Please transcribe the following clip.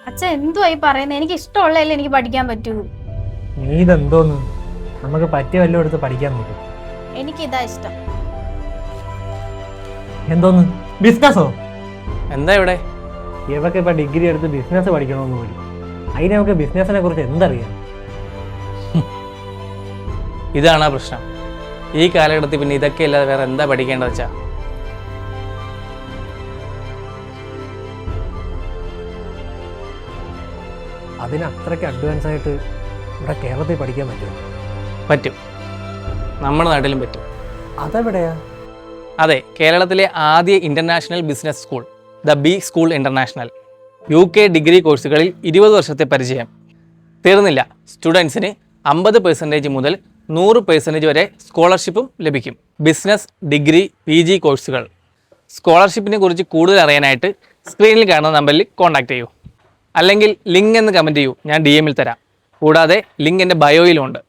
അച്ഛൻ എന്തുവായി പറയുന്നത്? എനിക്ക് ഇഷ്ടമുള്ളതല്ലേ എനിക്ക് പഠിക്കാൻ പറ്റൂ. നീ ഇതെന്തോന്ന്? നമുക്ക് പറ്റിയ വല്ലതും എടുത്ത് പഠിക്കാൻ നോക്കും. എനിക്കിതാ ഇഷ്ടം. എന്തോന്ന്? ബിസിനസ്സോ? എന്താ ഇവിടെ? ഇവക്ക് ഇപ്പൊ ഡിഗ്രി എടുത്ത് ബിസിനസ് പഠിക്കണമെന്ന് പോലും. അതിന് നമുക്ക് ബിസിനസിനെ കുറിച്ച് എന്തറിയാം? ഇതാണ് ആ പ്രശ്നം. ഈ കാലഘട്ടത്തിൽ പിന്നെ ഇതൊക്കെ അല്ലാതെ വേറെ എന്താ പഠിക്കേണ്ടത് വെച്ചാ? അതിന് അത്രയ്ക്ക് അഡ്വാൻസ് ആയിട്ട് ഇവിടെ കേരളത്തിൽ പഠിക്കാൻ പറ്റുമോ? പറ്റും, നമ്മുടെ നാട്ടിലും പറ്റും. അതെവിടെയാ? അതെ, കേരളത്തിലെ ആദ്യ international business school the B school international. UK degree കോഴ്സുകളിൽ 20 വർഷത്തെ പരിചയം. തീർന്നില്ല, സ്റ്റുഡൻസിന് 50% മുതൽ 100% വരെ സ്കോളർഷിപ്പും ലഭിക്കും. ബിസിനസ്, ഡിഗ്രി, PG കോഴ്സുകൾ. സ്കോളർഷിപ്പിനെ കുറിച്ച് കൂടുതൽ അറിയാനായിട്ട് സ്ക്രീനിൽ കാണുന്ന നമ്പറിൽ കോൺടാക്ട് ചെയ്യൂ. അല്ലെങ്കിൽ ലിങ്ക് എന്ന് കമൻറ്റ് ചെയ്യൂ, ഞാൻ DM ൽ തരാം. കൂടാതെ ലിങ്ക് എൻ്റെ ബയോയിലുണ്ട്.